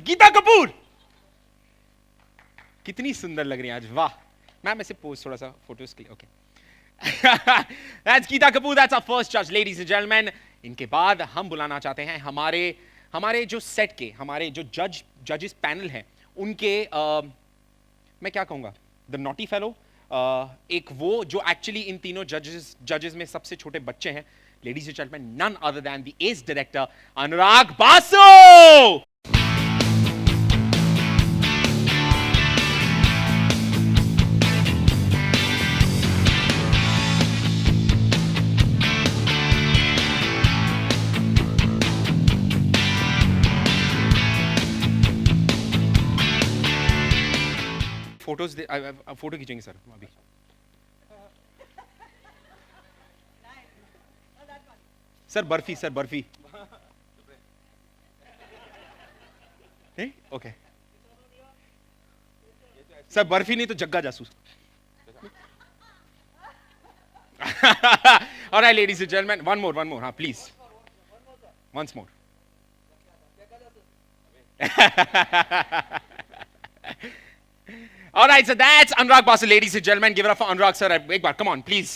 गीता कपूर। कितनी सुंदर लग रही है आज, वाह। मैम ऐसे पोज थोड़ा सा फोटोज के लिए, okay. That's Geeta Kapoor, that's our first judge, ladies and gentlemen. इनके बाद हम बुलाना चाहते हैं हमारे जो सेट के, हमारे जो जजेस पैनल हैं, उनके मैं क्या कहूँगा, द नॉटी फेलो, एक वो जो एक्चुअली इन तीनों जजेस में सबसे छोटे बच्चे हैं, ladies and gentleman, none other than the ace director Anurag Basu. Photo खींचेंगे सर अभी। Sir Barfi okay sir, Barfi नहीं तो Jagga Jasoos. Alright ladies and gentleman, one more, हाँ please, once more. All right, so that's Anurag Basu, ladies and gentlemen. Give it up for Anurag sir. एक बार, come on, please.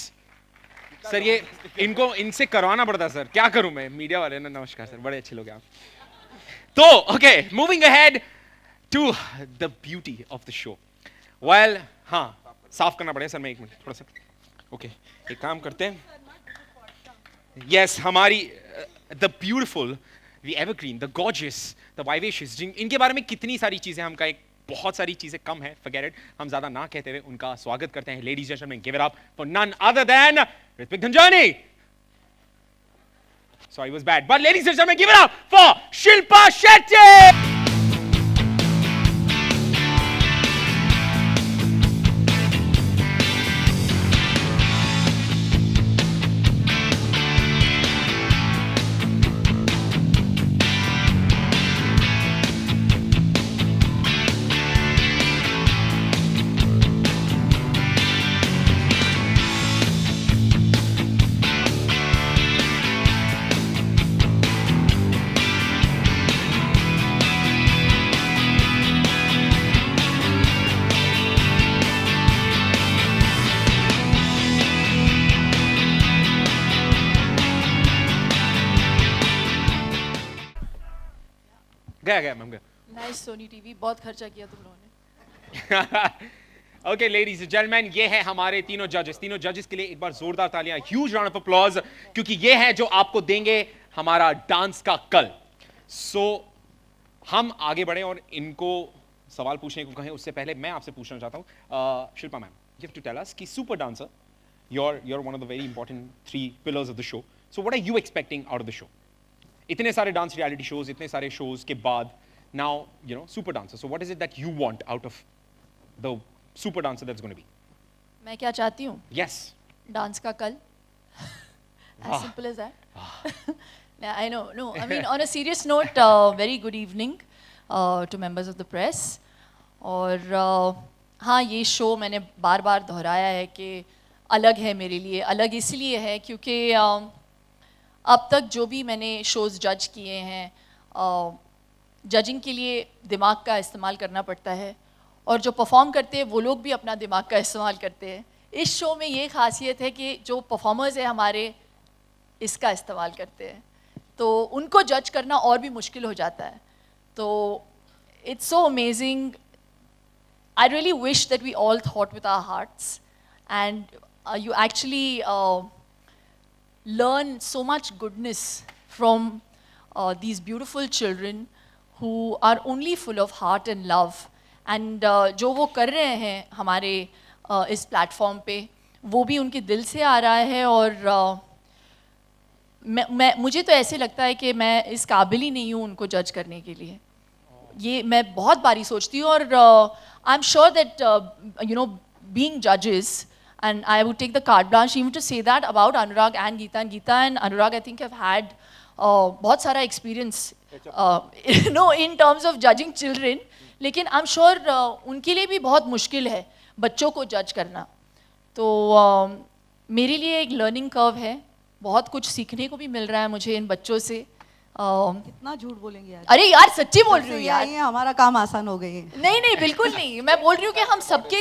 Sir ये इनसे करवाना पड़ता sir, क्या करूं मैं, मीडिया वाले ना। नमस्कार सर, बड़े अच्छे लोग हैं आप। तो okay, moving ahead to the beauty of the show. Well हाँ, साफ करना पड़ेगा सर, मैं एक मिनट थोड़ा सा, ओके एक काम करते हैं। यस, हमारी the beautiful, the evergreen, the gorgeous, the vivacious, इनके बारे में कितनी सारी चीजें, हमका एक बहुत सारी चीजें कम है, फॉरगेट इट, हम ज्यादा ना कहते हुए उनका स्वागत करते हैं। Ladies and gentleman, give it up for none other than Ritwik Dhanjani. Sorry, it was bad, but ladies and gentlemen, give it up for Shilpa Shetty. गया मैम गया। नाइस सोनी टीवी, बहुत खर्चा किया तुम लोगों ने। ओके लेडीज एंड जेंटलमैन, ये है हमारे तीनों जजेस के लिए एक बार जोरदार तालियां, ह्यूज राउंड ऑफ अप्लॉज, क्योंकि ये है जो आपको देंगे हमारा डांस का कल। सो हम आगे बढ़े और इनको सवाल पूछने को कहें, उससे पहले मैं आपसे पूछना चाहता हूं, Shilpa ma'am, you have to tell us कि super dancer, you're one of the very important 3 pillars of the show. So what are you expecting out of the show? इतने सारे डांस रियलिटी शोज, इतने सारे शोज के बाद, now you know super dancer, so what is it that you want out of the super dancer that's going to be? मैं क्या चाहती हूँ? यस, डांस का कल, as simple as that. I know, no, I mean on a serious note, very good evening to members of the press. और हाँ, ये show मैंने बार बार दोहराया है कि अलग है मेरे लिए। अलग इसलिए है क्योंकि अब तक जो भी मैंने शोज़ जज किए हैं, जजिंग के लिए दिमाग का इस्तेमाल करना पड़ता है, और जो परफॉर्म करते हैं वो लोग भी अपना दिमाग का इस्तेमाल करते हैं। इस शो में ये खासियत है कि जो परफॉर्मर्स हैं हमारे, इसका इस्तेमाल करते हैं, तो उनको जज करना और भी मुश्किल हो जाता है। तो it's so amazing. I really wish that we all thought with our hearts, and you actually learn so much goodness from these beautiful children who are only full of heart and love, and जो वो कर रहे हैं हमारे इस platform पे, वो भी उनके दिल से आ रहा है। और मुझे तो ऐसे लगता है कि मैं इस काबिल ही नहीं हूँ उनको जज करने के लिए। ये मैं बहुत बारी सोचती हूँ, और I am sure that you know being जजेस, and I would take the carte blanche even to say that about Anurag and Geeta. And Geeta and Anurag, I think, have had बहुत सारा experience, in terms of judging children. लेकिन I'm sure उनके लिए भी बहुत मुश्किल है बच्चों को जज करना। तो मेरे लिए एक learning curve है, बहुत कुछ सीखने को भी मिल रहा है मुझे इन बच्चों से। कितना झूठ बोलेंगे यार। अरे यार सच्ची बोल रही हूँ यार। ये हमारा काम आसान हो गई है। नहीं नहीं बिल्कुल नहीं, मैं बोल रही हूँ कि हम सबके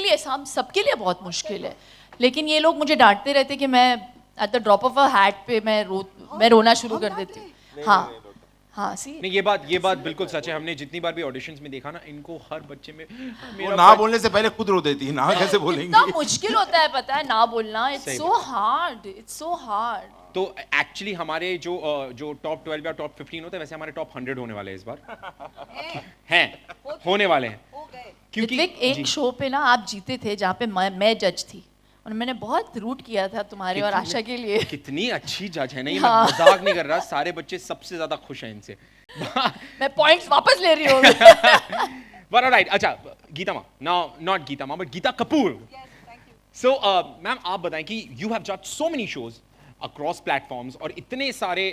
लिए बहुत मुश्किल है, लेकिन ये लोग मुझे डांटते रहते कि मैं at the drop of a hat पे मैं रोना शुरू कर देती हूँ। हाँ हाँ सी नहीं, ये बात बिल्कुल सच है। हमने जितनी बार भी ऑडिशंस में देखा ना, इनको हर बच्चे में वो ना बोलने से पहले खुद रो देती है, ना कैसे इतना बोलेंगी। मुश्किल होता है पता है ना बोलना, इट्स सही so hard, it's so hard. तो एक्चुअली हमारे जो टॉप 12 या टॉप 15 होते हैं, वैसे हमारे टॉप 100 होने वाले हैं इस बार। हैं होने वाले हैं, क्योंकि ऋत्विक एक शो पे ना आप जीते थे जहाँ पे मैं जज थी और मैंने बहुत रूट किया था तुम्हारे और आशा के लिए। कितनी अच्छी जज है। नहीं, हाँ। मैं मजाक नहीं कर रहा, सारे बच्चे सबसे ज्यादा खुश हैं इनसे। मैं पॉइंट्स वापस ले रही हूँ। But alright, अच्छा गीता माँ, now not गीता माँ but Geeta Kapoor. So ma'am आप बताएं कि you have judged so many shows across platforms और इतने सारे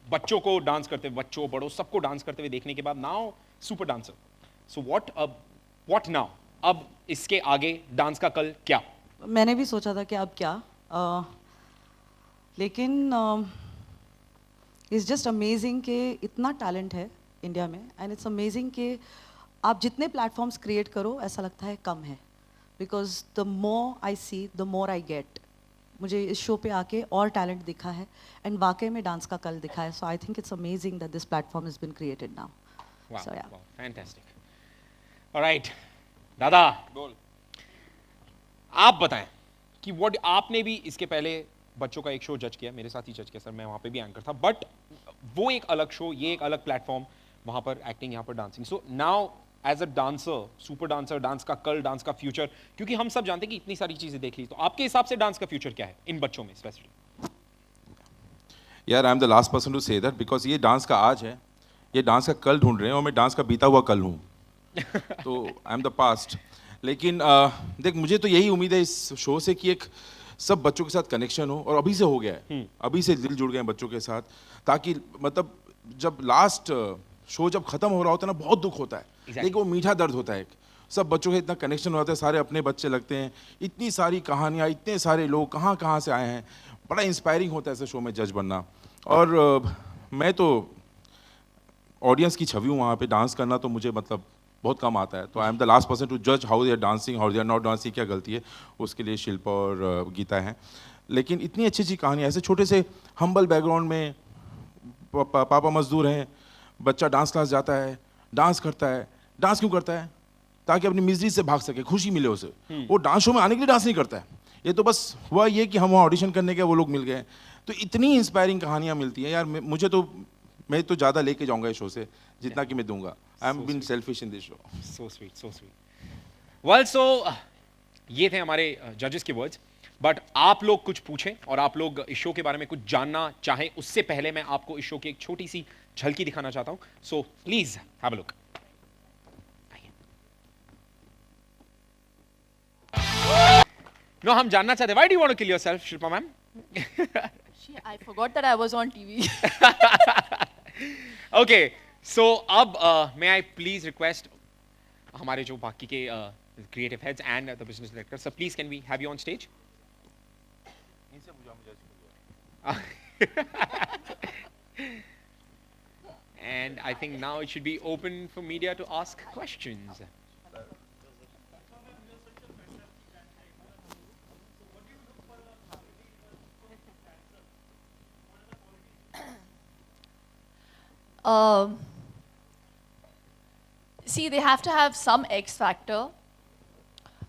बच्चों को डांस करते हुए, बच्चों बड़ों सबको डांस करते हुए देखने के बाद now super dancer. So what now? अब इसके आगे डांस का कल क्या? मैंने भी सोचा था कि अब क्या, लेकिन इट्स जस्ट अमेजिंग कि इतना टैलेंट है इंडिया में, एंड इट्स अमेजिंग कि आप जितने प्लेटफॉर्म्स क्रिएट करो ऐसा लगता है कम है, because the more I see the more I get. मुझे इस शो पे आके और टैलेंट दिखा है एंड वाकई में डांस का कल दिखा है। So I think it's amazing that this platform has been created now. Wow, So, yeah. wow, fantastic. Alright, दादा बोल, आप बताएं कि what आपने भी इसके पहले बच्चों का एक शो जज किया, मेरे साथ ही जज किया सर, मैं वहाँ पे भी एंकर था, बट वो एक अलग शो, ये एक अलग प्लेटफॉर्म, वहाँ पर एक्टिंग, यहाँ पर dancing. So now as a dancer, super dancer, dance का कल, डांस का फ्यूचर, क्योंकि हम सब जानते हैं कि इतनी सारी चीजें देख ली, तो आपके हिसाब से डांस का फ्यूचर क्या है इन बच्चों में स्पेशली? यार I am the last person to say that, because ये डांस का आज है, ये डांस का कल ढूंढ रहे हैं और मैं डांस का बीता हुआ कल हूँ। तो आई एम द पास्ट। लेकिन देख, मुझे तो यही उम्मीद है इस शो से कि एक सब बच्चों के साथ कनेक्शन हो, और अभी से हो गया है, अभी से दिल जुड़ गए हैं बच्चों के साथ, ताकि मतलब जब लास्ट शो जब खत्म हो रहा होता है ना, बहुत दुख होता है, लेकिन वो मीठा दर्द होता है। सब बच्चों के इतना कनेक्शन होता है, सारे अपने बच्चे लगते हैं, इतनी सारी कहानियाँ, इतने सारे लोग कहाँ कहाँ से आए हैं, बड़ा इंस्पायरिंग होता है ऐसे शो में जज बनना। और मैं तो ऑडियंस की छवि हूँ वहाँ पे, डांस करना तो मुझे मतलब बहुत कम आता है, तो I am the last person to जज how they are dancing, how they are not dancing, क्या गलती है, उसके लिए शिल्पा और गीता हैं। लेकिन इतनी अच्छी अच्छी कहानी, ऐसे छोटे से हम्बल बैकग्राउंड में पापा मजदूर हैं, बच्चा डांस क्लास जाता है, डांस करता है। डांस क्यों करता है? ताकि अपनी मिजरी से भाग सके, खुशी मिले उसे। वो डांस शो में आने के लिए डांस नहीं करता है, ये तो बस हुआ ये कि हम वहाँ ऑडिशन करने के वो लोग मिल गए। तो इतनी इंस्पायरिंग कहानियाँ मिलती हैं यार, मुझे तो, मैं तो ज़्यादा लेके जाऊँगा इस शो से जितना कि मैं दूंगा। I am been selfish in this show. So sweet, so sweet. Well, so ये थे हमारे जजेस के वर्ड्स, बट आप लोग कुछ पूछें और आप लोग इस शो के बारे में कुछ जानना चाहें, उससे पहले मैं आपको इस शो की एक छोटी सी झलकी दिखाना चाहता हूं। So please have a look. No, हम जानना चाहते, why do you want to kill yourself, Shilpa ma'am? I forgot that I was on TV. Okay, so अब मे आई प्लीज रिक्वेस्ट हमारे जो बाकी के creative heads and the business director, sir please can we have you on stage? And I think now it should be open for media to ask questions. See, they have to have some X factor.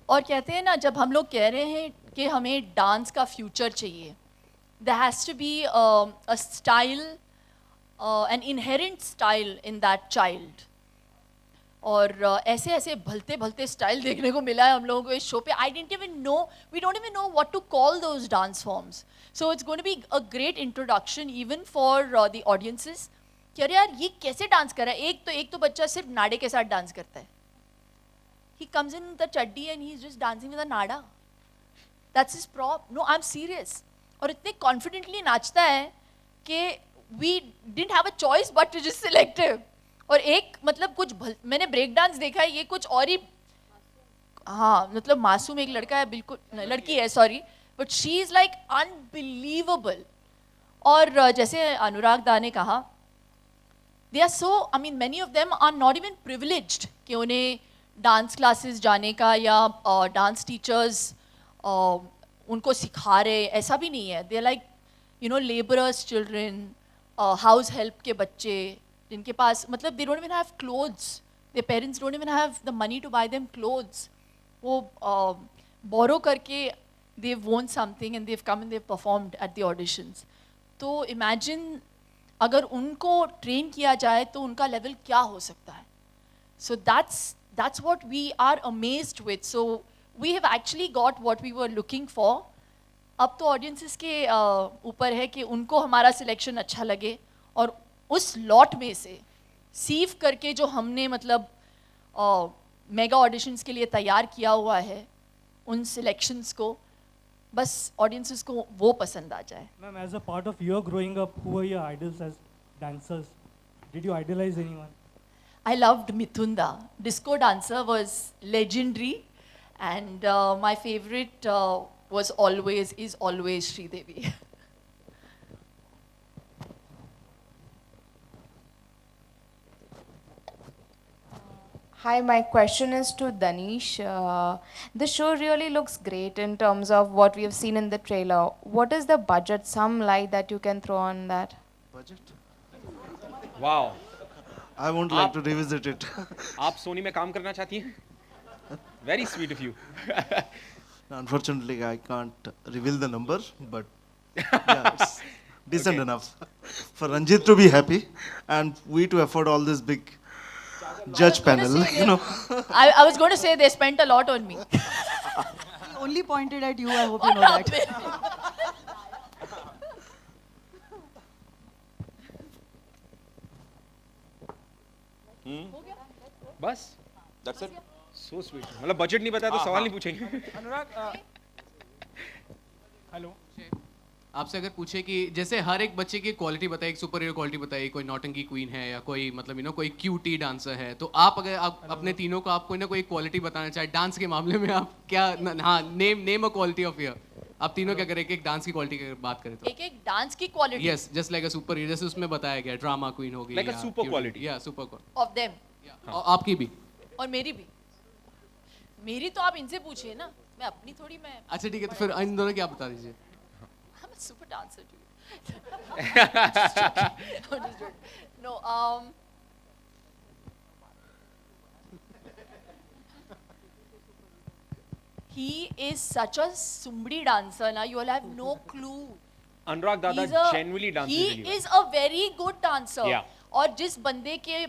और कहते हैं ना, जब हम लोग कह रहे हैं कि हमें डांस का फ्यूचर चाहिए, there has to be a style, an inherent style in that child. और ऐसे ऐसे भलते भलते स्टाइल देखने को मिला है हम लोगों को इस शो पे. I didn't even know, we don't even know what to call those dance forms. So it's going to be a great introduction even for the audiences. कि अरे यार ये कैसे डांस कर रहा है. एक तो बच्चा सिर्फ नाड़े के साथ डांस करता है. He comes in the chaddi and he's just dancing with a nada. That's his prop. No, I'm serious. और इतने confidently नाचता है कि we didn't have a choice but to just select him. और एक मतलब कुछ मैंने ब्रेक डांस देखा है, ये कुछ और ही, हाँ मतलब मासूम एक लड़का है, बिल्कुल लड़की है sorry, but she is like unbelievable. और जैसे अनुराग दा ने कहा, they are so, I mean many of them are not even privileged कि उन्हें डांस क्लासेस जाने का या डांस टीचर्स उनको सिखा रहे, ऐसा भी नहीं है. They are like you know labourers children, house help के बच्चे जिनके पास मतलब they don't even have clothes, their parents don't even have the money to buy them clothes. वो borrow करके they've won something and they've come and they've performed at the auditions. तो imagine अगर उनको train किया जाए तो उनका level क्या हो सकता है. So that's what we are amazed with. So we have actually got what we were looking for. अब तो audiences के ऊपर है कि उनको हमारा selection अच्छा लगे और उस lot में से सीव करके जो हमने मतलब मेगा ऑडिशंस के लिए तैयार किया हुआ है उन सिलेक्शंस को बस ऑडियंसेस को वो पसंद आ जाए. Ma'am, as a part of your growing up, who were your idols as dancers? Did you idolize anyone? I loved Mithunda. Disco dancer was legendary and my favorite is always Sridevi. Hi, my question is to Danish. The show really looks great in terms of what we have seen in the trailer. What is the budget? Some light that you can throw on that? Budget? Wow. I won't like to revisit it. आप सोनी में काम करना चाहती हैं? Very sweet of you. Unfortunately, I can't reveal the number, but yeah, it's decent enough for Ranjit to be happy and we to afford all this big judge panel, you know. I was going to say they spent a lot on me. He only pointed at you. I hope you know that. बस That's it. so sweet. मतलब budget नहीं बताया तो सवाल नहीं पूछेंगे. अनुराग hello, आपसे अगर पूछे कि जैसे हर एक बच्चे की क्वालिटी बताए, एक सुपर हीरो क्वालिटी बताई, कोई नौटंकी क्वीन है या कोई मतलब यू नो कोई क्यूटी डांसर है, तो आप अगर आप अपने तीनों को आप कोई ना कोई क्वालिटी बताना चाहे डांस के मामले में, आप क्या हाँ नेम अ क्वालिटी ऑफ यर. आप तीनों क्या करें, एक डांस की क्वालिटी की बात करें तो? एक डांस की quality yes, just like a super hero, जैसे उसमें बताया गया ड्रामा क्वीन हो गई, Like a super quality. या सुपर क्वालिटी ऑफ देम आपकी भी. और मेरी भी. मेरी तो आप इनसे पूछिए ना, मैं अपनी थोड़ी मैं अच्छा ठीक है, तो फिर इन दोनों क्या बता दीजिए. I'm a super dancer, dude. I'm just joking. No, he is such a sumbri dancer. Now you all have no clue. अनुराग दादा He's a- genuinely dances he really well. is a very good dancer. Yeah. और जिस बंदे के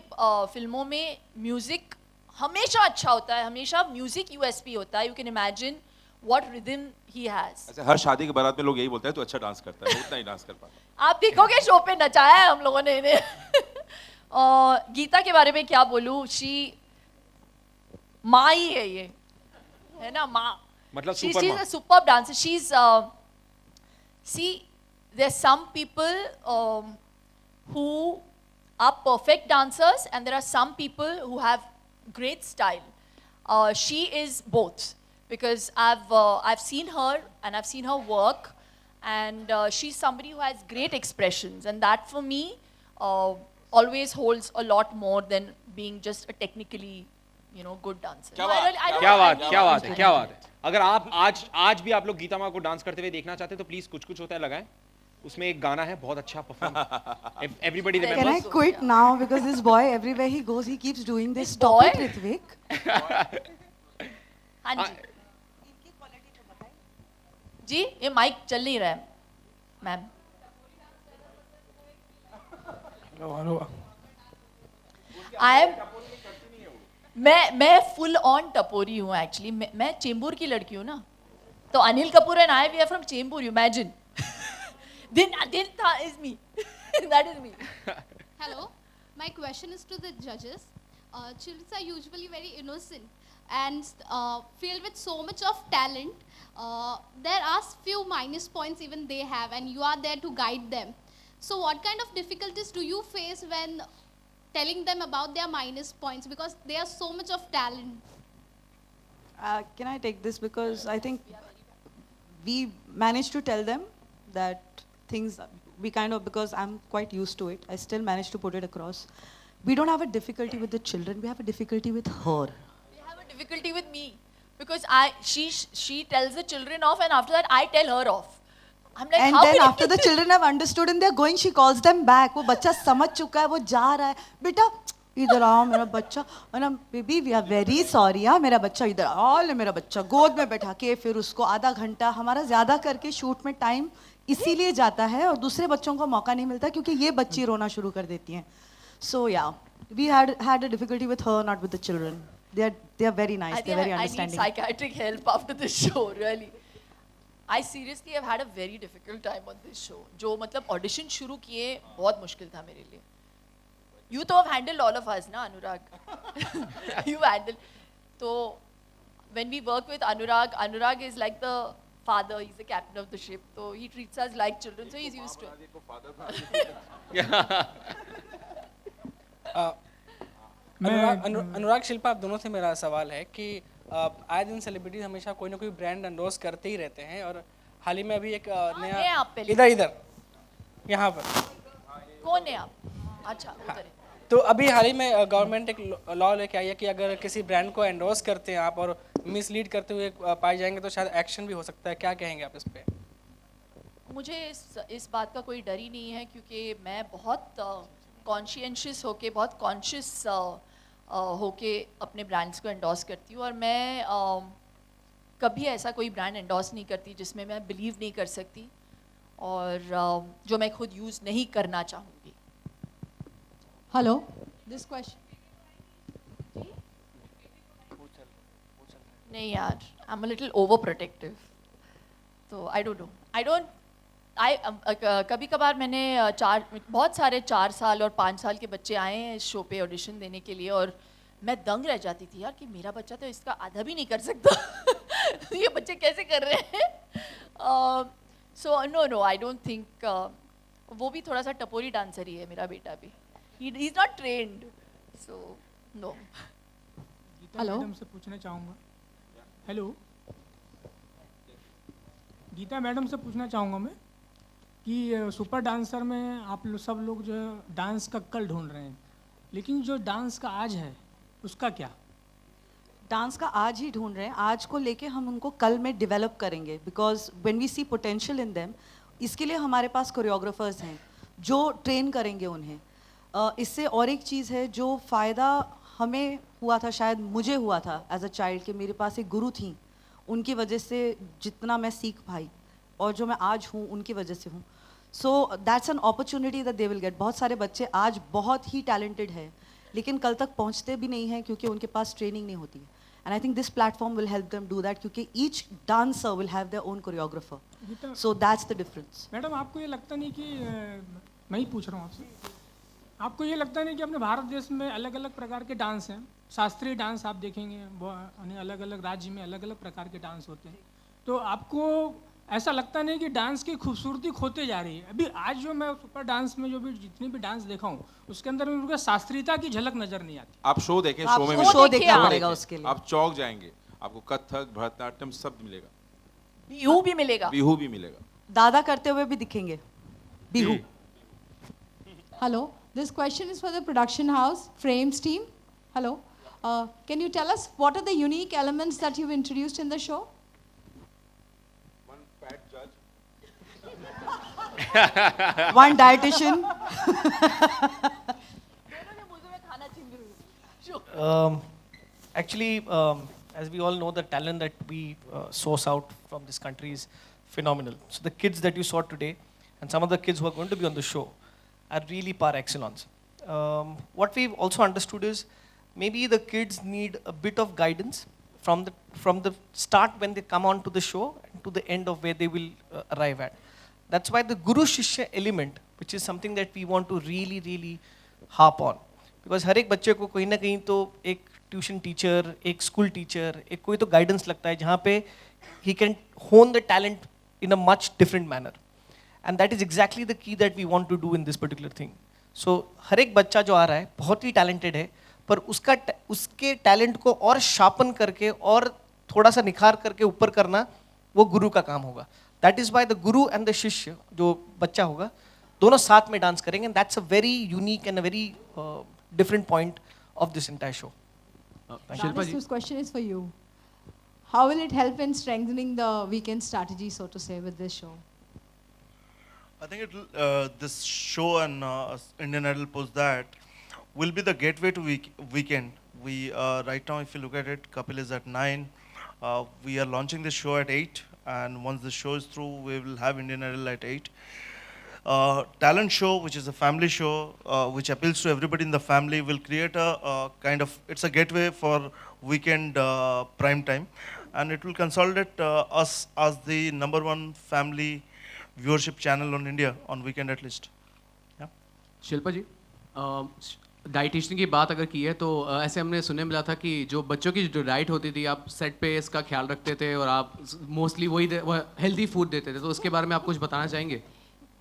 फिल्मों में music हमेशा अच्छा होता है, हमेशा म्यूजिक यूएसपी होता है. You can imagine what rhythm he has. ऐसे हर शादी के बारात में लोग यही बोलते हैं, तो अच्छा डांस करता है, वो उतना ही डांस कर पाता. आप देखोगे शो पे नचाया है हम लोगों ने इन्हें. गीता के बारे में क्या बोलूं, शी माँ ही है, ये है ना माँ. मतलब she's super माँ. a superb dancer. She's see, there's some people who are perfect dancers and there are some people who have great style. She is both because I've seen her and I've seen her work and she's somebody who has great expressions and that for me always holds a lot more than being just a technically good dancer. क्या No, I बात- really- I don't- क्या I बात mean- क्या बात है, क्या बात है. अगर आप आज भी आप लोग गीता माँ को डांस करते हुए देखना चाहते हैं तो प्लीज कुछ कुछ होता है लगाएं. उसमें एक गाना है बहुत अच्छा perform. Everybody Can I remembers? quit now because this boy everywhere he goes he keeps doing this. This Stop boy? it, Ritvik. हाँ जी. जी ये माइक चल नहीं रहा है मैम. आई एम मैं फुल ऑन टपोरी हूँ एक्चुअली. मैं चेंबूर की लड़की हूँ ना, तो Anil Kapoor and I we are from Chembur. Imagine then is me. That is me. Hello, my question is to the judges. Children are usually very innocent and filled with so much of talent. There are few minus points even they have, and you are there to guide them. So, what kind of difficulties do you face when telling them about their minus points because they are so much of talent? Can I take this because I think we managed to tell them that things we kind of, because I'm quite used to it, I still manage to put it across. We don't have a difficulty with the children, we have a difficulty with her. They have a difficulty with me because she tells the children off and after that I tell her off. I'm like, And how then can after the children have understood and they're going, she calls them back. वो बच्चा समझ चुका है, वो जा रहा है. बेटा इधर आओ मेरा बच्चा. और हम baby we are very sorry हाँ मेरा बच्चा इधर आओ ले मेरा बच्चा गोद में बैठा के फिर उसको आधा घंटा हमारा ज़्यादा करके शूट में टाइम इसीलिए जाता है और दूसरे बच्चों को मौका नहीं मिलता क्योंकि ये बच्ची रोना शुरू कर देती हैं. So yeah, we had a difficulty with her, not with the children. They are very nice. I They're think very I need understanding. psychiatric help after this show, really. I seriously have had a very difficult time on this show. जो मतलब audition शुरू किए बहुत मुश्किल था मेरे लिए. You तो have handled all of us, ना Anurag? You handled. So when we work with Anurag is like the father. He's the captain of the ship. So he treats us like children. So he's used to it. अनुराग शिल्पा आप दोनों से मेरा सवाल है कि आए दिन सेलिब्रिटीज हमेशा कोई ना कोई ब्रांड एंडोर्स करते ही रहते हैं और हाल ही में अभी एक है नया आप पहले। इधर यहाँ पर कौन है आप? अच्छा उधर है। तो अभी हाल ही में गवर्नमेंट एक लॉ लेके आई है कि अगर किसी ब्रांड को एंडोर्स करते हैं आप और मिसलीड करते हुए पाए जाएंगे तो शायद एक्शन भी हो सकता है. क्या कहेंगे आप इस पे? मुझे इस बात का कोई डर ही नहीं है क्योंकि मैं बहुत कॉन्शियस होके बहुत कॉन्शियस होके अपने ब्रांड्स को एंडोर्स करती हूँ और मैं कभी ऐसा कोई ब्रांड एंडोर्स नहीं करती जिसमें मैं बिलीव नहीं कर सकती और जो मैं खुद यूज़ नहीं करना चाहूँगी. Hello, this question. नहीं यार, I'm a little overprotective. तो I don't know. कभी कभार मैंने बहुत सारे 4 साल और 5 साल के बच्चे आए हैं इस शो पे ऑडिशन देने के लिए और मैं दंग रह जाती थी यार कि मेरा बच्चा तो इसका आधा भी नहीं कर सकता. ये बच्चे कैसे कर रहे हैं? So no I don't think. वो भी थोड़ा सा टपोरी डांसर ही है मेरा बेटा भी. He is not trained. So no. Hello. Madam से पूछना चाहूँगा. हेलो गीता मैडम से पूछना चाहूँगा मैं कि सुपर डांसर में आप लोग सब लोग जो है डांस का कल ढूंढ रहे हैं लेकिन जो डांस का आज है उसका क्या? डांस का आज ही ढूंढ रहे हैं. आज को लेके हम उनको कल में डेवलप करेंगे because when we see potential in them इसके लिए हमारे पास कोरियोग्राफर्स हैं जो ट्रेन करेंगे उन्हें. इससे और एक चीज़ है जो फ़ायदा हमें हुआ था शायद मुझे हुआ था एज अ चाइल्ड कि मेरे पास एक गुरु थी. उनकी वजह से जितना मैं सीख पाई और जो मैं आज हूँ उनकी वजह से हूँ. So that's an opportunity that they will get. बहुत सारे बच्चे आज बहुत ही टैलेंटेड हैं लेकिन कल तक पहुँचते भी नहीं हैं क्योंकि उनके पास ट्रेनिंग नहीं होती है. And I think this platform will help them do that क्योंकि each dancer will have their own choreographer. So that's the difference. Madam आपको ये लगता नहीं कि मैं ही पूछ रहा हूँ आपसे, आपको ये लगता नहीं कि अपने भारत देश में अलग अलग प्रकार के डांस हैं? शास्त्रीय डांस आप देखेंगे अलग अलग राज्य में अलग अलग प्रकार के डांस होते हैं. तो आपको ऐसा लगता नहीं कि डांस की खूबसूरती खोते जा रही है? अभी आज जो मैं सुपर डांस में जो भी जितनी भी डांस देखा हूँ उसके अंदर उनका शास्त्रीयता की झलक नजर नहीं आती. आप शो देखें, शो में आपको शो देखिए देखना आप. पड़ेगा उसके लिए. आप चौक जाएंगे, आपको कथक भरतनाट्यम सब मिलेगा, बिहू भी मिलेगा. बिहू भी मिलेगा. दादा करते हुए भी दिखेंगे Bihu. Hello, this question is for the production house, Frames team. Hello. Can you tell us what are the unique elements that you've introduced in the show? One fat judge. One dietitian. Actually, as we all know, the talent that we source out from this country is phenomenal. So the kids that you saw today, and some of the kids who are going to be on the show, are really par excellence. What we've also understood is maybe the kids need a bit of guidance from the start when they come on to the show to the end of where they will arrive at. That's why the Guru Shishya element, which is something that we want to really harp on. Because हर एक बच्चे को कहीं ना कहीं तो एक tuition teacher, एक school teacher, एक कोई तो गाइडेंस लगता है जहाँ पे he can hone the talent in a much different manner. And that is exactly the key that we want to do in this particular thing. So हर एक बच्चा जो आ रहा है बहुत ही टैलेंटेड है पर उसके टैलेंट को और शार्पन करके और थोड़ा सा निखार करके ऊपर करना वो गुरु का काम होगा. That is why the guru and the शिष्य जो बच्चा होगा दोनों साथ में डांस करेंगे, and that's a very unique and a very different point of this entire show. Shilpa Danish, ji this question is for you. How will it help in strengthening the weekend strategy, so to say, with this show? I think this show and Indian Idol post that will be the gateway to weekend. We right now, if you look at it, Kapil is at 9. We are launching the show at 8, and once the show is through, we will have Indian Idol at 8. Talent show, which is a family show, which appeals to everybody in the family, will create a kind of, it's a gateway for weekend prime time, and it will consolidate us as the #1 family viewership channel on India on weekend at least. Yeah. Shilpa ji dietitian की बात अगर की है तो ऐसे हमने सुनने मिला था कि जो बच्चों की जो डाइट होती थी आप सेट पे इसका ख्याल रखते थे और आप मोस्टली वही हेल्दी फूड देते थे, तो उसके बारे में आप कुछ बताना चाहेंगे?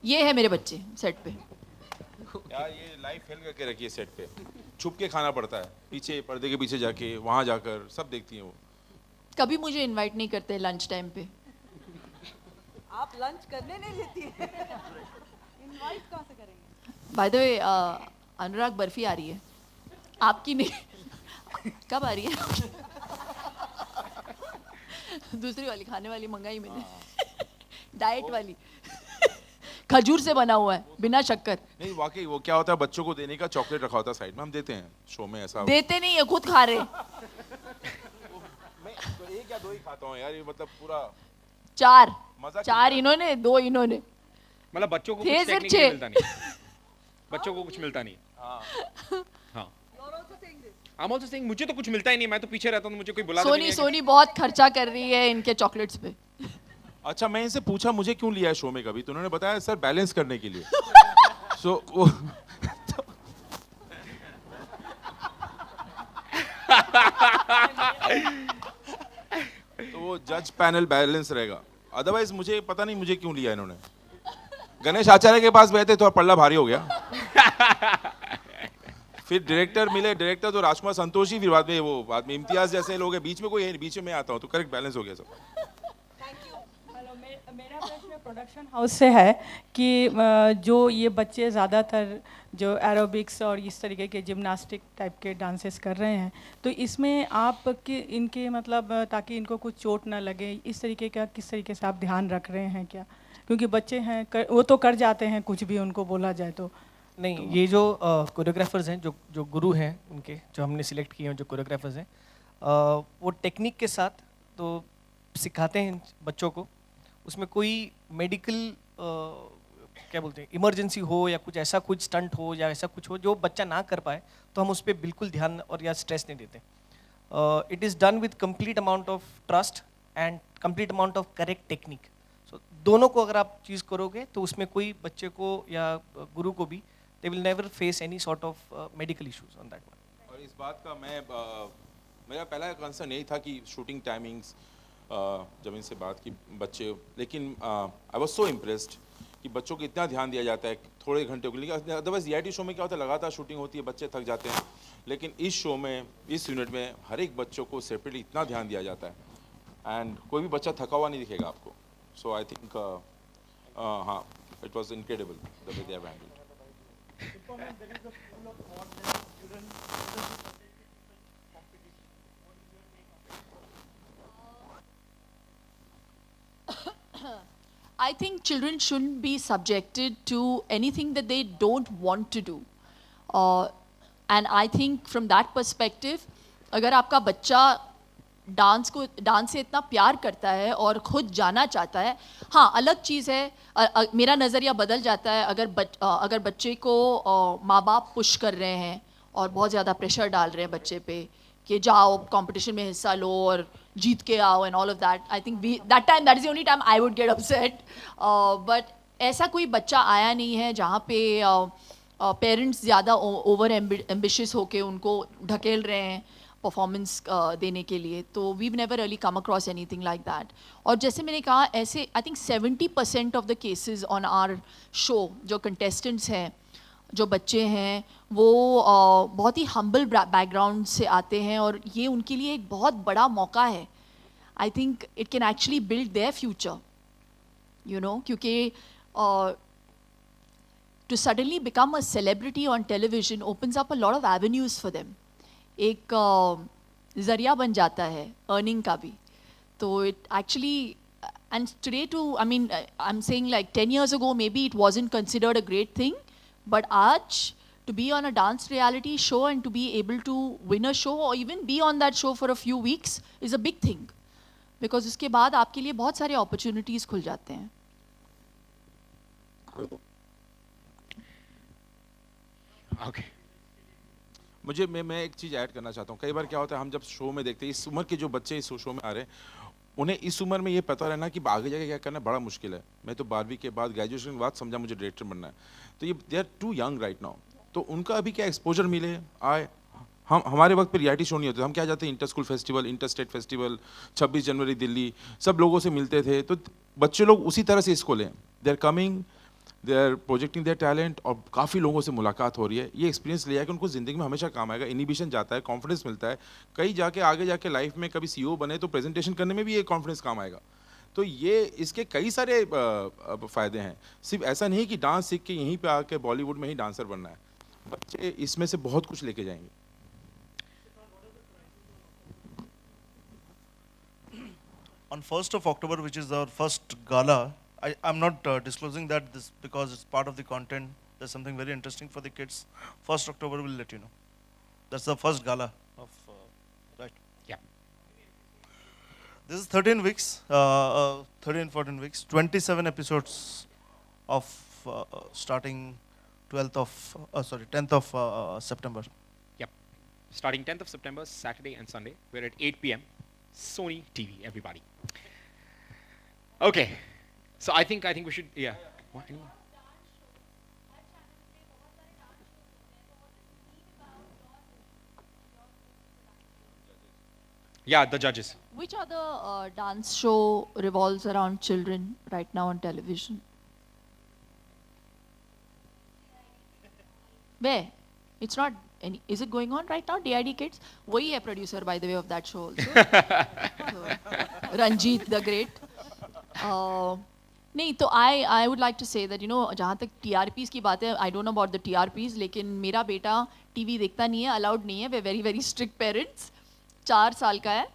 ये है मेरे बच्चे सेट पे। यार ये लाइव फेल करके रखी है सेट पे, छुप के खाना पड़ता है, पीछे पर्दे के पीछे जाके, वहाँ जाकर सब देखती हैं वो। कभी मुझे इनवाइट नहीं करते लंच टाइम पे। आप लंच करने नहीं देती है, इनवाइट कहाँ से करेंगे? बाय द वे अनुराग बर्फी आ रही है, आपकी नहीं। कब आ रही है? दूसरी वाली खाने वाली मंगाई मैंने, डाइट वाली, खजूर से बना हुआ है बिना शक्कर। नहीं वाकई वो क्या होता है, बच्चों को देने का चॉकलेट रखा होता है साइड में, हम देते हैं शो में ऐसा। देते नहीं है, खुद खा रहे। मैं तो एक या दो ही खाता हूँ यार, ये मतलब पूरा चार मजा चार इन्होंने, दो इन्होंने। मतलब बच्चों को थे कुछ सिर्फ टेक्निकली छह। मिलता नहीं, बच्चों को कुछ मिलता नहीं। हाँ I'm also saying मुझे तो कुछ मिलता ही नहीं, मैं तो पीछे रहता हूँ, मुझे कोई बुलाता भी नहीं है। सोनी बहुत खर्चा कर रही है इनके चॉकलेट्स पे। अच्छा मैं इनसे पूछा मुझे क्यों लिया है शो में कभी, तो उन्होंने बताया सर बैलेंस करने के लिए। सो तो वो जज पैनल बैलेंस रहेगा, अदरवाइज मुझे पता नहीं मुझे क्यों लिया इन्होंने। गणेश आचार्य के पास गए थे तो पल्ला भारी हो गया। फिर डायरेक्टर मिले, डायरेक्टर तो राजकुमार संतोषी, फिर बाद में इम्तियाज जैसे लोग हैं, बीच में कोई है, बीच में मैं आता हूँ तो करेक्ट बैलेंस हो गया सब। मेरा प्रश्न प्रोडक्शन हाउस से है कि जो ये बच्चे ज़्यादातर जो एरोबिक्स और इस तरीके के जिम्नास्टिक टाइप के डांसेस कर रहे हैं, तो इसमें आप कि इनके मतलब ताकि इनको कुछ चोट ना लगे, इस तरीके का किस तरीके से आप ध्यान रख रहे हैं क्या? क्योंकि बच्चे हैं वो तो कर जाते हैं कुछ भी उनको बोला जाए तो। नहीं, ये जो कोरियोग्राफर्स हैं, जो गुरु हैं उनके, जो हमने सिलेक्ट किए हैं जो कोरियोग्राफर्स हैं, वो टेक्निक के साथ तो सिखाते हैं बच्चों को। उसमें कोई मेडिकल क्या बोलते हैं, इमरजेंसी हो या कुछ ऐसा कुछ स्टंट हो या ऐसा कुछ हो जो बच्चा ना कर पाए, तो हम उस पर बिल्कुल ध्यान और या स्ट्रेस नहीं देते। It is done with complete amount of trust and complete amount of correct technique. So दोनों को अगर आप चीज़ करोगे तो उसमें कोई बच्चे को या गुरु को भी they will never face any sort of medical issues on that one. और इस बात का मेरा पहला कंसर्न यही था कि शूटिंग टाइमिंग्स, जब इनसे बात की बच्चे, लेकिन आई वाज सो इम्प्रेस्ड कि बच्चों को इतना ध्यान दिया जाता है थोड़े घंटे के लिए। अदरवाइज रियलिटी शो में क्या होता है, लगातार शूटिंग होती है, बच्चे थक जाते हैं, लेकिन इस शो में, इस यूनिट में हर एक बच्चों को सेपरेटली इतना ध्यान दिया जाता है एंड कोई भी बच्चा थका हुआ नहीं दिखेगा आपको। सो आई थिंक हाँ, it was incredible the way they have handled. I think children shouldn't be subjected to anything that they don't want to do. And I think from that perspective, अगर आपका बच्चा डांस से इतना प्यार करता है और खुद जाना चाहता है, हाँ अलग चीज़ है, मेरा नज़रिया बदल जाता है अगर बच्चे को माँ बाप पुश कर रहे हैं और बहुत ज़्यादा प्रेशर डाल रहे हैं बच्चे पे कि जाओ कंपटीशन में हिस्सा लो और जीत के आओ and all of that. I think that is the only time I would get upset. But ऐसा कोई बच्चा आया नहीं है जहाँ पे पेरेंट्स ज़्यादा ओवर एम्बिशियस होके उनको ढकेल रहे हैं परफॉर्मेंस देने के लिए, तो we've never really come across anything like that. और जैसे मैंने कहा, ऐसे I think 70% of the cases on our show जो कंटेस्टेंट्स हैं, जो बच्चे हैं, वो बहुत ही हम्बल बैकग्राउंड से आते हैं और ये उनके लिए एक बहुत बड़ा मौका है। I think it can actually build their future, you know, क्योंकि to suddenly become a celebrity on television opens up a lot of avenues for them. एक जरिया बन जाता है earning का भी. So it actually, and today too, I mean, I'm saying like 10 years ago, maybe it wasn't considered a great thing, but aaj, to be on a dance reality show and to be able to win a show or even be on that show for a few weeks is a big thing. Because उसके बाद आपके लिए बहुत सारे opportunities खुल जाते हैं. Okay. मैं एक चीज़ ऐड करना चाहता हूँ. कई बार क्या होता है, हम जब शो में देखते हैं, इस उम्र के जो बच्चे इस शो में आ रहे हैं, उन्हें इस उम्र में ये पता रहना कि आगे जाके क्या करना बड़ा मुश्किल है. मैं तो 12वीं के बाद, ग्रेजुएशन के बाद समझा मुझे डायरेक्टर बनना है. तो ये they are too young right now. तो उनका अभी क्या एक्सपोजर मिले आए. हम हमारे वक्त पर रियलिटी शो नहीं होते. हम क्या जाते हैं, inter school festival, inter state festival, 26 जनवरी दिल्ली, सब लोगों से मिलते थे. तो बच्चे लोग उसी तरह से इसको लें. They are coming, they are projecting their talent, और काफ़ी लोगों से मुलाकात हो रही है. ये एक्सपीरियंस लिया है कि उनको ज़िंदगी में हमेशा काम आएगा. इनिबिशन जाता है, कॉन्फिडेंस मिलता है. कहीं जाके आगे जाके लाइफ में कभी CEO बने तो प्रेजेंटेशन करने में भी ये कॉन्फिडेंस काम आएगा. तो ये इसके कई सारे फ़ायदे हैं. सिर्फ ऐसा नहीं कि डांस सीख के यहीं पे आके बॉलीवुड में ही डांसर बनना है. बच्चे इसमें से बहुत कुछ लेके जाएंगे. On 1st of October, which is our first gala, I'm not disclosing that this because it's part of the content. There's something very interesting for the kids. 1st October, we'll let you know. That's the first gala of, right? Yeah. This is 13 weeks, 13, 14 weeks, 27 episodes of starting 10th of September. Yep. Starting 10th of September, Saturday and Sunday. We're at 8 p.m. Sony TV, everybody. Okay. So I think we should, yeah. What, anyone? Yeah, the judges. Which other dance show revolves around children right now on television? Where? It's not any. Is it going on right now? DID Kids. वही है producer by the way of that show also. So, Ranjit the Great. नहीं तो I would like to say that जहाँ तक TRPs की बात है, I don't know about the TRPs, लेकिन मेरा बेटा TV देखता नहीं है, allowed नहीं है. We're very very strict parents. 4 साल का है.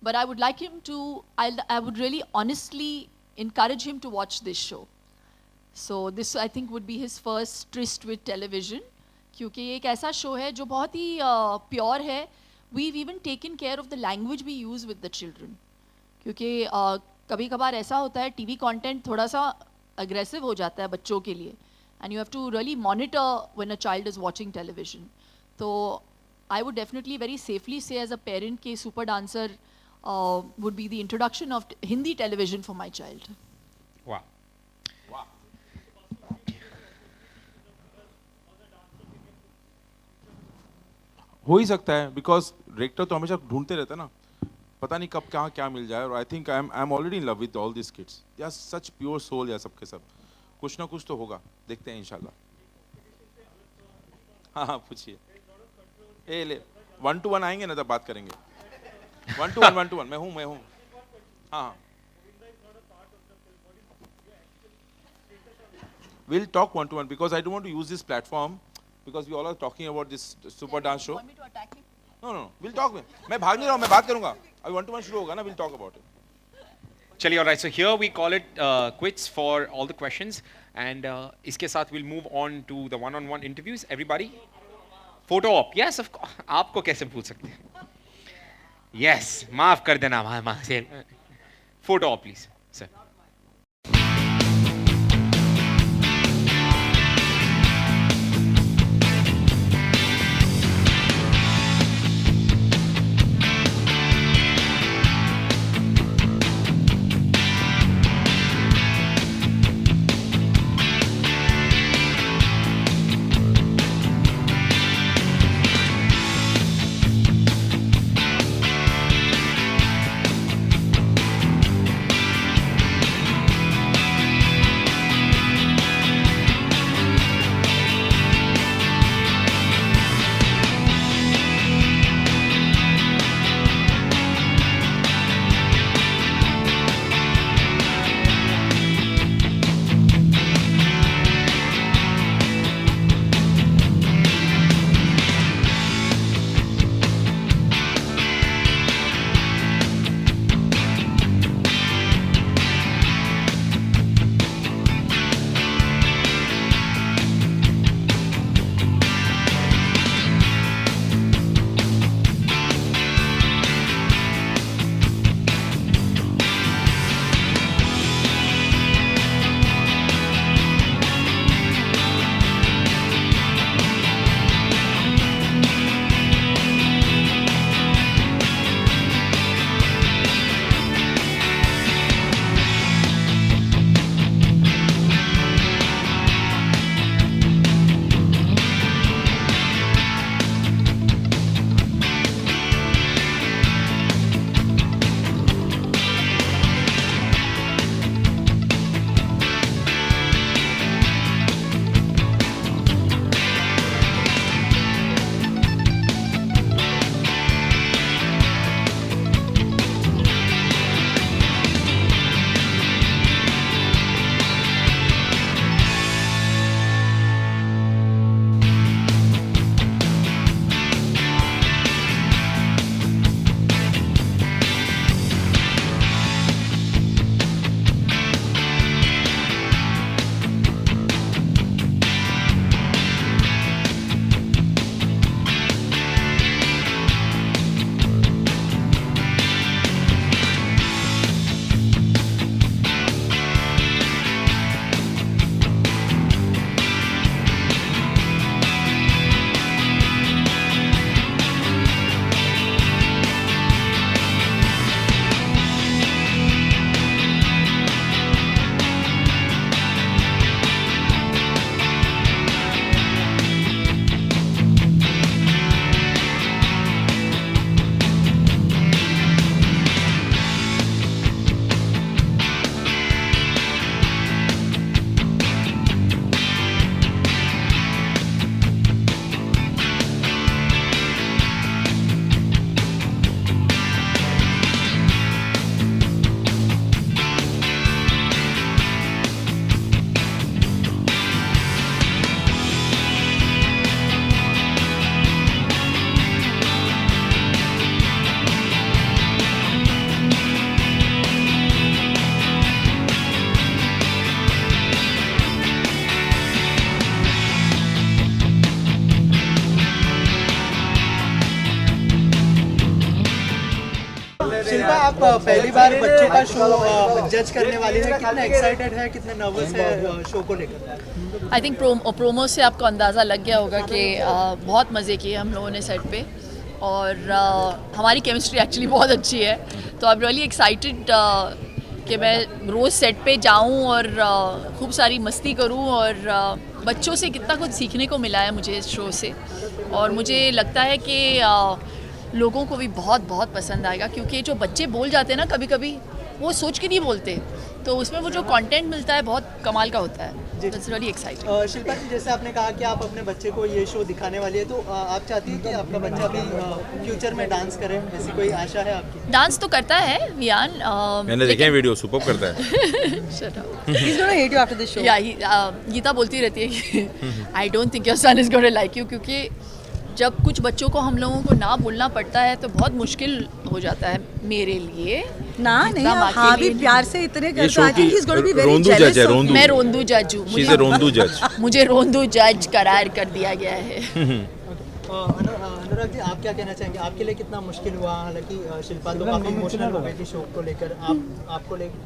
But I would like him to. I would really honestly encourage him to watch this show. So this I think would be his first tryst with television, क्योंकि ये एक ऐसा show है जो बहुत ही प्योर है. We've even taken care of the language we use with the children, क्योंकि कभी कभार ऐसा होता है टीवी कंटेंट थोड़ा सा अग्रेसिव हो जाता है बच्चों के लिए, and you have to really monitor when a child is watching television. So I would definitely very safely say as a parent कि Super Dancer would be the introduction of Hindi television for my child. Wow. हो ही सकता है, because director तो हमेशा ढूंढते रहता है ना, पता नहीं कब कहाँ क्या मिल जाए. और I think I am already in love with all this kids. They are such pure soul या सबके सब. कुछ ना कुछ तो होगा, देखते हैं इंशाल्लाह. हाँ पूछिए. ए ले 1-to-1 आएंगे ना तब बात करेंगे. 1-to-1 मैं हूँ. हाँ. We'll talk 1-to-1 because I don't want to use this platform because we all are talking about this super dance show. Want me to attack him? No. We'll talk. मैं भाग नहीं रहा हूँ, मैं बात करूँगा. अभी 1-to-1 शुरू होगा ना, we'll talk about it. Chaliye, all right. So here we call it quits for all the questions, and इसके साथ we'll move on to the one-on-one interviews. Everybody, photo op. Yes, of course. आपको कैसे भूल सकते हैं? Yes, माफ कर देना माँ से. Photo op, please, sir. पहली बार बच्चों का शो जज करने वाली है, कितना एक्साइटेड है, कितना नर्वस है शो को लेकर? आई थिंक प्रोमो से आपको अंदाज़ा लग गया होगा कि बहुत मज़े किए हम लोगों ने सेट पे, और हमारी केमिस्ट्री एक्चुअली बहुत अच्छी है। तो आई एम रियली एक्साइटेड कि मैं रोज़ सेट पे जाऊं और खूब सारी मस्ती करूं, और बच्चों से कितना कुछ सीखने को मिला है मुझे इस शो से, और मुझे लगता है कि लोगों को भी बहुत बहुत पसंद आएगा, क्योंकि जो बच्चे बोल जाते हैं ना कभी कभी, वो सोच के नहीं बोलते, तो उसमें वो जो कंटेंट मिलता है बहुत कमाल का होता है। It's really exciting. Shilpa ji, जैसे आपने कहा कि आप अपने बच्चे को ये शो दिखाने वाली है, तो आप चाहती हैं कि आपका बच्चा भी फ्यूचर में डांस करे, ऐसी कोई आशा है आपकी? डांस तो करता है वियान, मैंने देखे हैं वीडियो, सुपर करता है। Shut up. He's going to hate you after this show. या गीता बोलती रहती है कि I don't think your son is going to like you, क्योंकि जब कुछ बच्चों को हम लोगों को ना बोलना पड़ता है तो बहुत मुश्किल हो जाता है मेरे लिए। ना नहीं, जितना माँ के हाँ भी लिए प्यार से इतने ये करते शो हैं। I think he's going to be very रोंदू jealous जज है, of रोंदू। मैं रोंदू जज हूँ, She's a रोंदू जज। मुझे रोंदू जज करार कर दिया गया है। अनुराग जी, आप क्या कहना चाहेंगे? आपके लिए कितना मुश्किल हुआ? हालांकि शिल्पा तो काफी इमोशनल हो गई थी शो को लेकर,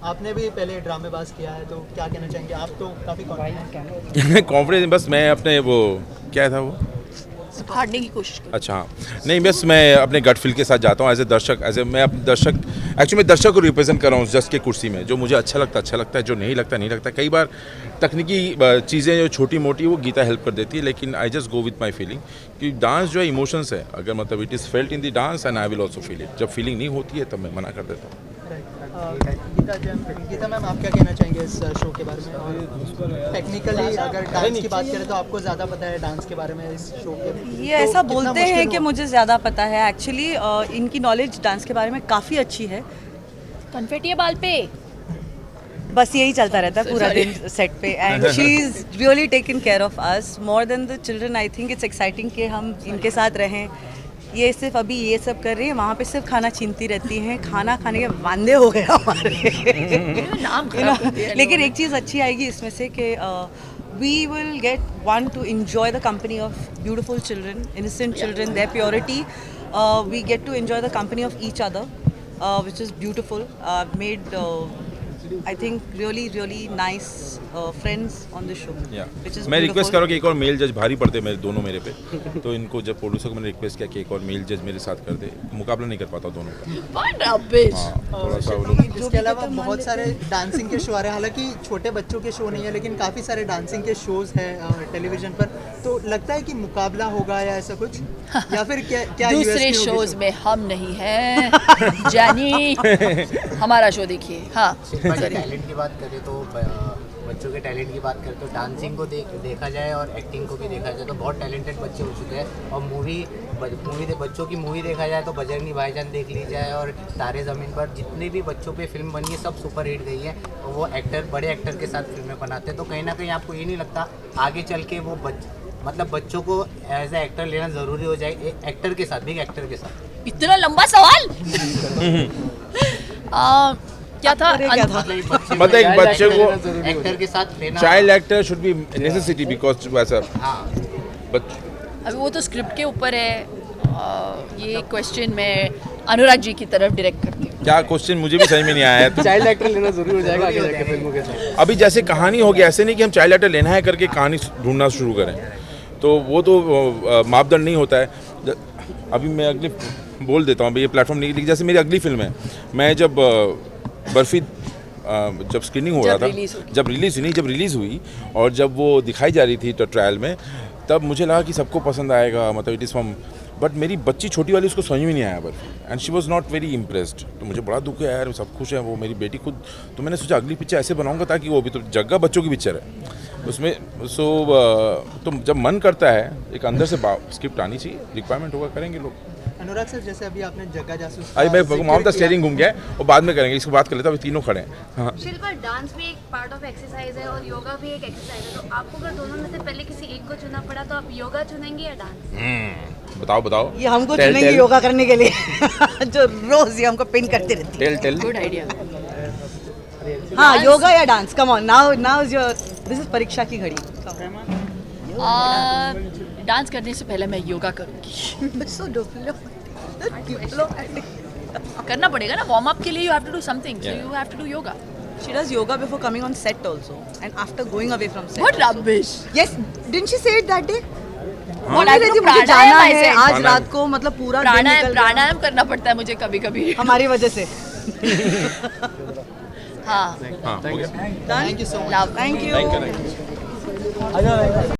आपने भी पहले ड्रामेबाज किया है, तो क्या कहना चाहेंगे? आप तो काफी कॉन्फिडेंट। कॉन्फिडेंस, बस मैं अपने वो क्या था वो फाड़ने की कोशिश करूँ। अच्छा हाँ, नहीं बस मैं अपने गट फील के साथ जाता हूँ एज ए दर्शक, मैं अपने दर्शक, एक्चुअली मैं दर्शक को रिप्रेजेंट कर रहा हूँ जस्ट के कुर्सी में। जो मुझे अच्छा लगता है, जो नहीं लगता। कई बार तकनीकी चीज़ें जो छोटी मोटी वो गीता हेल्प कर देती है, लेकिन I just go with my feeling कि डांस जो है इमोशंस है, अगर मतलब it is felt in the dance and I will also feel it. जब फीलिंग नहीं होती है तब मैं मना कर देता हूँ। गीता मैम, आप क्या कहना चाहेंगे इस शो के बारे में? और टेक्निकली अगर डांस की बात करें तो आपको ज़्यादा पता है डांस के बारे में इस शो के? ये ऐसा बोलते हैं कि मुझे ज़्यादा पता है, एक्चुअली इनकी नॉलेज डांस के बारे में काफ़ी अच्छी है। कन्फेटी है बाल पे, बस यही चलता रहता है पूरा दिन सेट पे, and she is really taken care of us more than the children. I think it's exciting कि हम इनके साथ रहें। ये सिर्फ अभी ये सब कर रही है, वहाँ पे सिर्फ खाना छीनती रहती हैं, खाना खाने के वांदे हो गए हमारे। नाम खराब कर दिया लेकिन एक चीज़ अच्छी आएगी इसमें से कि we will get one to enjoy the company of beautiful children, innocent children, their purity. We get to enjoy the company of each other, which is beautiful. Made I think really nice friends on the show, which is मैं request beautiful. कर रहा हूँ कि एक और mail जज भारी पड़ते हैं मेरे पे, तो इनको जब प्रोड्यूसर को मैंने रिक्वेस्ट किया कि एक और मेल जज मेरे साथ कर दे, मुकाबला नहीं कर पाता दोनों का। थोड़ा सा वो लोग। इसके अलावा बहुत सारे डांसिंग के शो आ रहे हैं, हालांकि छोटे बच्चों के शो नहीं है, लेकिन काफ़ी सारे डांसिंग के शोज हैं टेलीविजन पर, तो लगता है कि मुकाबला होगा या ऐसा कुछ, या फिर क्या दूसरे USP होगी शोज शो? में हम नहीं हैं जानी, हमारा शो देखिए। हाँ, टैलेंट की बात करें तो बच्चों के टैलेंट की बात करें तो डांसिंग को देखा जाए और एक्टिंग को भी देखा जाए तो बहुत टैलेंटेड बच्चे हो चुके हैं। और बच्चों की मूवी देखा जाए तो बजरंगी भाईजान देख ली जाए और तारे ज़मीन पर, जितने भी बच्चों पे फिल्म बनी है सब सुपर हिट गई है, और वो बड़े एक्टर के साथ फिल्में बनाते हैं। तो कहीं ना कहीं आपको ये नहीं लगता आगे चल के वो मतलब बच्चों को एज ए एक्टर लेना ज़रूरी हो जाए, एक्टर के साथ, बिग एक्टर के साथ? इतना लंबा सवाल। क्या था? मतलब एक बच्चे को एक्टर के साथ लेना, child actor should be necessity because वैसा अभी वो तो स्क्रिप्ट के ऊपर है। ये क्वेश्चन मैं अनुराग जी की तरफ डायरेक्ट करती हूँ। क्या क्वेश्चन मुझे भी समझ में नहीं आया है। चाइल्ड एक्टर लेना जरूरी हो जाएगा आगे जाके फिल्मों के साथ? अभी जैसे कहानी होगी, ऐसे नहीं कि हम चाइल्ड एक्टर लेना है करके कहानी ढूंढना शुरू करें, तो वो तो मापदंड नहीं होता है। अभी मैं अगली बोल देता हूँ, अभी ये प्लेटफॉर्म नहीं, जैसे मेरी अगली फिल्म है, मैं जब बर्फी जब स्क्रीनिंग हो रहा था, जब रिलीज़ हुई और जब वो दिखाई जा रही थी तो ट्रायल में, तब मुझे लगा कि सबको पसंद आएगा, मतलब इट इज़ फ्रॉम, बट मेरी बच्ची छोटी वाली उसको समझ में नहीं आया barfi, and she was not very impressed. तो मुझे बड़ा दुख है यार, सब खुश है, वो मेरी बेटी खुद। तो मैंने सोचा अगली पिक्चर ऐसे बनाऊंगा ताकि वो भी, तो जग्गा बच्चों की पिक्चर है उसमें, तो जब मन करता है एक अंदर से स्क्रिप्ट आनी चाहिए, रिक्वायरमेंट होगा, करेंगे लोग। अनुराग सर, जैसे अभी आपने जग्गा जासूस अरे मैं मामला स्टेयरिंग घूम गया है और बाद में करेंगे, इसको बात कर लेता हूँ, तीनों खड़े हैं। हाँ, शिल्पा, डांस भी एक पार्ट ऑफ एक्सरसाइज है और योगा भी एक एक्सरसाइज है, तो आपको अगर दोनों में से पहले किसी एक को चुनना पड़ा तो आप योगा चुनेंगे या डांस? बताओ। ये हमको चुनेंगे योगा करने के लिए जो रोज ये हमको पिन करती रहती है। Tell good idea. हाँ, योगा या dance? Come on, now is your, this is परीक्षा की घड़ी। डांस करने से पहले मैं योगा करूंगी। So diplomatic. करना पड़ेगा ना वार्म अप के लिए. You have to do something, so you have to do yoga. She does yoga before coming on set also, and after going away from set. What rubbish. Yes, didn't she say it that day? What बोल रही थी मुझे जाना है आज रात को, मतलब पूरा दिन निकल गया. प्राणायाम करना पड़ता है मुझे कभी कभी हमारी वजह से. हाँ. हाँ, हो गया. Thank you so much. Love. Thank you. Thank you.